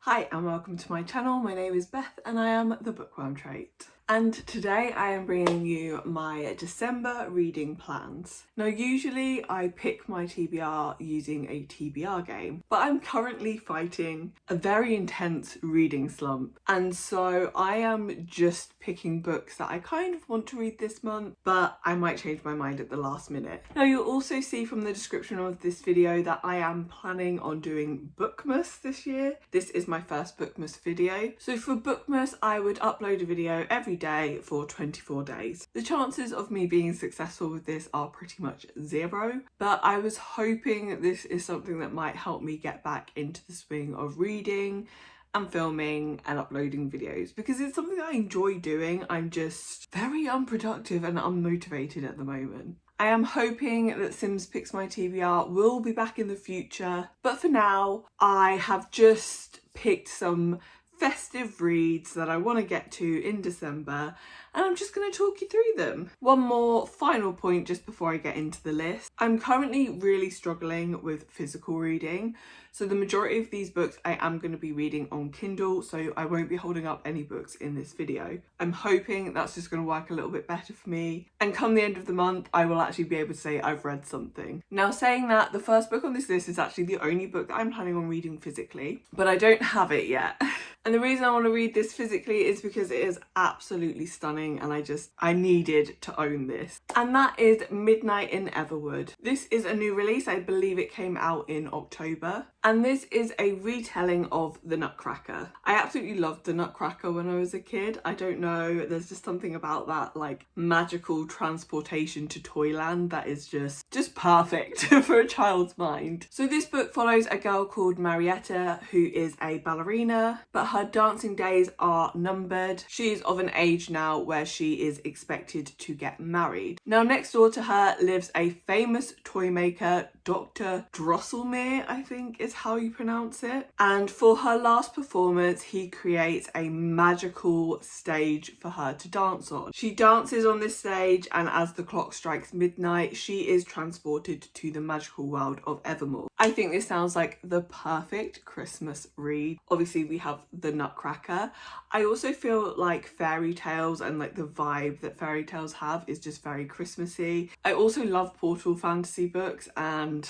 Hi and welcome to my channel. My name is Beth and I am the Bookworm Trait. And today I am bringing you my December reading plans. Now usually I pick my TBR using a TBR game, but I'm currently fighting a very intense reading slump. And so I am just picking books that I kind of want to read this month, but I might change my mind at the last minute. Now you'll also see from the description of this video that I am planning on doing Bookmas this year. This is my first Bookmas video. So for Bookmas, I would upload a video every day for 24 days. The chances of me being successful with this are pretty much zero, but I was hoping this is something that might help me get back into the swing of reading and filming and uploading videos because it's something that I enjoy doing. I'm just very unproductive and unmotivated at the moment. I am hoping that Sims Picks My TBR will be back in the future, but for now I have just picked some festive reads that I want to get to in December and I'm just going to talk you through them. One more final point just before I get into the list. I'm currently really struggling with physical reading, so the majority of these books I am going to be reading on Kindle, so I won't be holding up any books in this video. I'm hoping that's just going to work a little bit better for me, and come the end of the month I will actually be able to say I've read something. Now saying that, the first book on this list is actually the only book that I'm planning on reading physically, but I don't have it yet. And the reason I want to read this physically is because it is absolutely stunning and I needed to own this. And that is Midnight in Everwood. This is a new release. I believe it came out in October. And this is a retelling of The Nutcracker. I absolutely loved The Nutcracker when I was a kid. I don't know, there's just something about that like magical transportation to Toyland that is just perfect for a child's mind. So this book follows a girl called Marietta who is a ballerina, but her dancing days are numbered. She's of an age now where she is expected to get married. Now next door to her lives a famous toy maker, Dr. Drosselmeyer, I think is how you pronounce it. And for her last performance, he creates a magical stage for her to dance on. She dances on this stage, and as the clock strikes midnight, she is transported to the magical world of Evermore. I think this sounds like the perfect Christmas read. Obviously we have The Nutcracker. I also feel like fairy tales and like the vibe that fairy tales have is just very Christmassy. I also love portal fantasy books and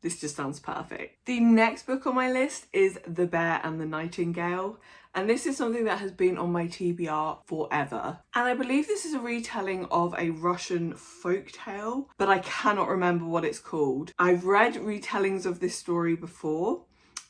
this just sounds perfect. The next book on my list is The Bear and the Nightingale. And this is something that has been on my TBR forever. And I believe this is a retelling of a Russian folk tale, but I cannot remember what it's called. I've read retellings of this story before.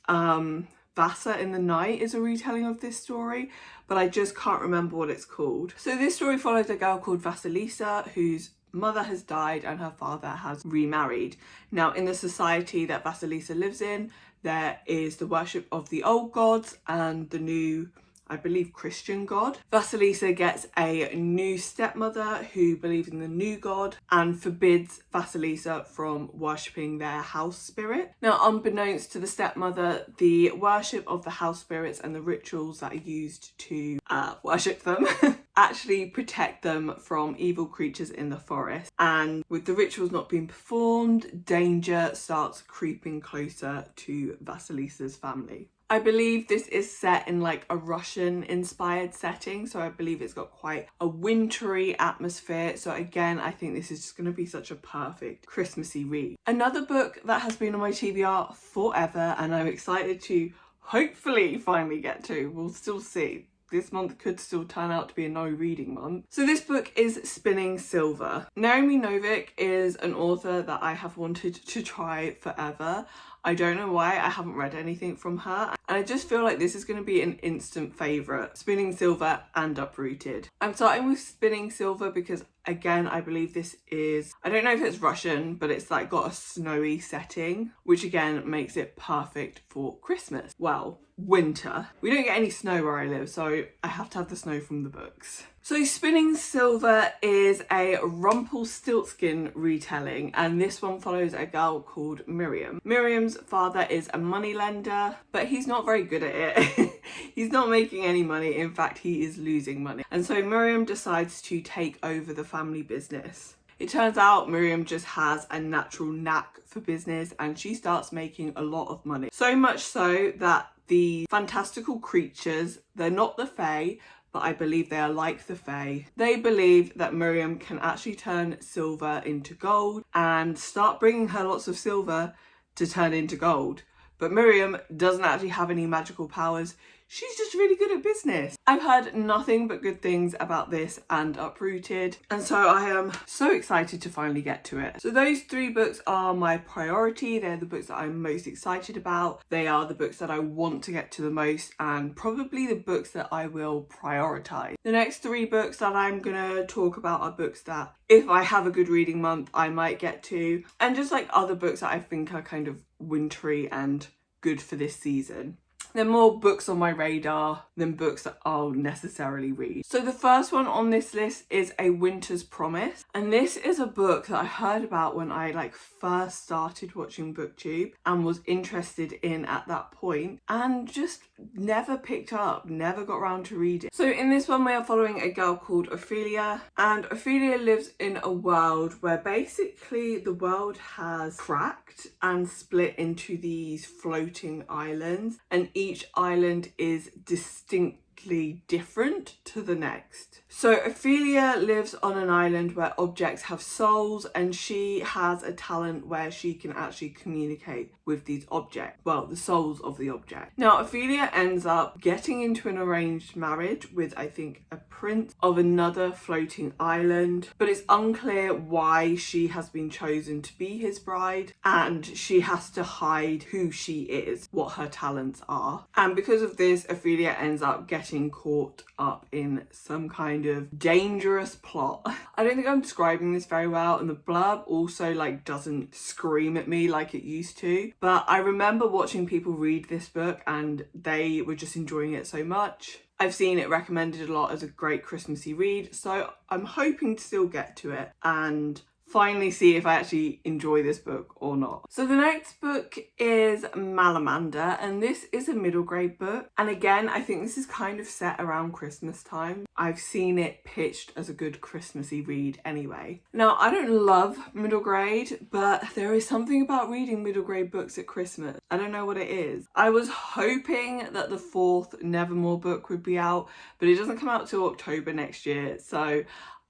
Vasa in the Night is a retelling of this story, but I just can't remember what it's called. So this story follows a girl called Vasilisa whose mother has died and her father has remarried. Now in the society that Vasilisa lives in, there is the worship of the old gods and the new, I believe, Christian god. Vasilisa gets a new stepmother who believes in the new god and forbids Vasilisa from worshipping their house spirit. Now, unbeknownst to the stepmother, the worship of the house spirits and the rituals that are used to worship them actually protect them from evil creatures in the forest. And with the rituals not being performed, danger starts creeping closer to Vasilisa's family. I believe this is set in like a Russian inspired setting, so I believe it's got quite a wintry atmosphere. So again, I think this is just going to be such a perfect Christmassy read. Another book that has been on my TBR forever and I'm excited to hopefully finally get to, we'll still see. This month could still turn out to be a no reading month. So this book is Spinning Silver. Naomi Novik is an author that I have wanted to try forever. I don't know why I haven't read anything from her, and I just feel like this is going to be an instant favourite. Spinning Silver and Uprooted. I'm starting with Spinning Silver because again, I believe this is, I don't know if it's Russian, but it's like got a snowy setting, which again makes it perfect for Christmas. Well, winter. We don't get any snow where I live, so I have to have the snow from the books. So Spinning Silver is a Rumpelstiltskin retelling, and this one follows a girl called Miriam. Miriam's father is a moneylender, but he's not very good at it. He's not making any money. In fact, he is losing money. And so Miriam decides to take over the family business. It turns out Miriam just has a natural knack for business and she starts making a lot of money. So much so that the fantastical creatures. They're not the Fae, but I believe they are like the Fae. They believe that Miriam can actually turn silver into gold and start bringing her lots of silver to turn into gold. But Miriam doesn't actually have any magical powers. She's just really good at business. I've heard nothing but good things about this and Uprooted, and so I am so excited to finally get to it. So those 3 books are my priority. They're the books that I'm most excited about. They are the books that I want to get to the most, and probably the books that I will prioritize. The next 3 books that I'm gonna talk about are books that, if I have a good reading month, I might get to, and just like other books that I think are kind of wintry and good for this season. There are more books on my radar than books that I'll necessarily read. So the first one on this list is A Winter's Promise. And this is a book that I heard about when I first started watching BookTube and was interested in at that point, and just never picked up, never got around to read it. So in this one, we are following a girl called Ophelia, and Ophelia lives in a world where basically the world has cracked and split into these floating islands, and each island is distinctly different to the next. So Ophelia lives on an island where objects have souls, and she has a talent where she can actually communicate with these objects. Well, the souls of the object. Now, Ophelia ends up getting into an arranged marriage with, I think, a prince of another floating island, but it's unclear why she has been chosen to be his bride, and she has to hide who she is, what her talents are. And because of this, Ophelia ends up getting caught up in some kind of dangerous plot. I don't think I'm describing this very well, and the blurb also doesn't scream at me like it used to, but I remember watching people read this book and they were just enjoying it so much. I've seen it recommended a lot as a great Christmassy read, so I'm hoping to still get to it and finally see if I actually enjoy this book or not. So the next book is Malamanda, and this is a middle grade book. And again, I think this is kind of set around Christmas time. I've seen it pitched as a good Christmassy read anyway. Now, I don't love middle grade, but there is something about reading middle grade books at Christmas. I don't know what it is. I was hoping that the 4th Nevermore book would be out, but it doesn't come out till October next year. So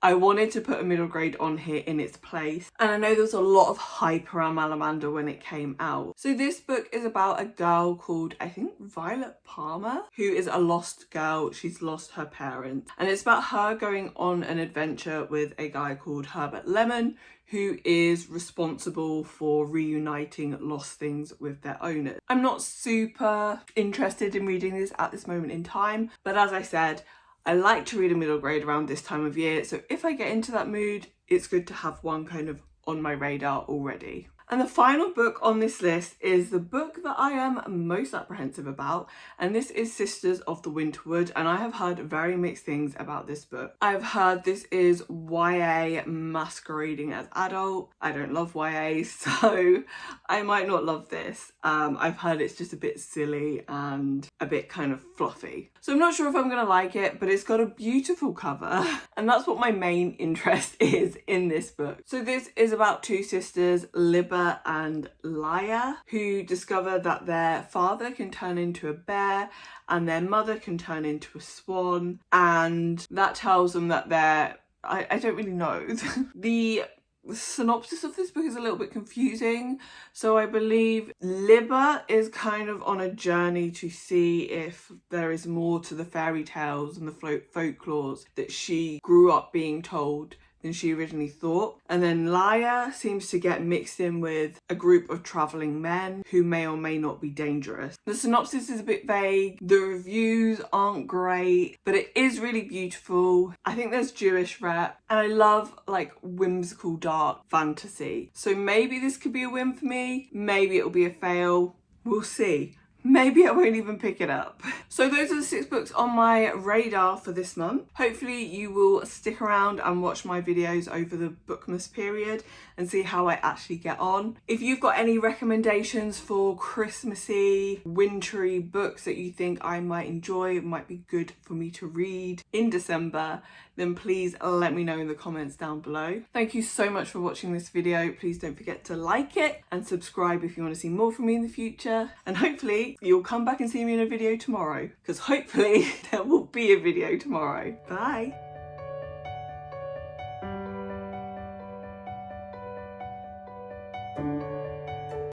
I wanted to put a middle grade on here in its place. And I know there was a lot of hype around Malamanda when it came out. So this book is about a girl called, I think, Violet Palmer, who is a lost girl. She's lost her parents. And it's about her going on an adventure with a guy called Herbert Lemon, who is responsible for reuniting lost things with their owners. I'm not super interested in reading this at this moment in time, but as I said, I like to read a middle grade around this time of year, so if I get into that mood, it's good to have one kind of on my radar already. And the final book on this list is the book that I am most apprehensive about, and this is Sisters of the Winterwood, and I have heard very mixed things about this book. I've heard this is YA masquerading as adult. I don't love YA, so I might not love this. I've heard it's just a bit silly and a bit kind of fluffy. So I'm not sure if I'm gonna like it, but it's got a beautiful cover, and that's what my main interest is in this book. So this is about 2 sisters, Libba and Laia, who discover that their father can turn into a bear and their mother can turn into a swan, and that tells them that I don't really know. The synopsis of this book is a little bit confusing. So I believe Libba is kind of on a journey to see if there is more to the fairy tales and the folklores that she grew up being told than she originally thought. And then Laia seems to get mixed in with a group of travelling men who may or may not be dangerous. The synopsis is a bit vague, the reviews aren't great, but it is really beautiful. I think there's Jewish rep, and I love whimsical dark fantasy. So maybe this could be a win for me, maybe it'll be a fail, we'll see. Maybe I won't even pick it up. So those are the 6 books on my radar for this month. Hopefully you will stick around and watch my videos over the Bookmas period and see how I actually get on. If you've got any recommendations for Christmassy, wintry books that you think I might enjoy, might be good for me to read in December, then please let me know in the comments down below. Thank you so much for watching this video. Please don't forget to like it and subscribe if you want to see more from me in the future. And hopefully you'll come back and see me in a video tomorrow, because hopefully there will be a video tomorrow. Bye.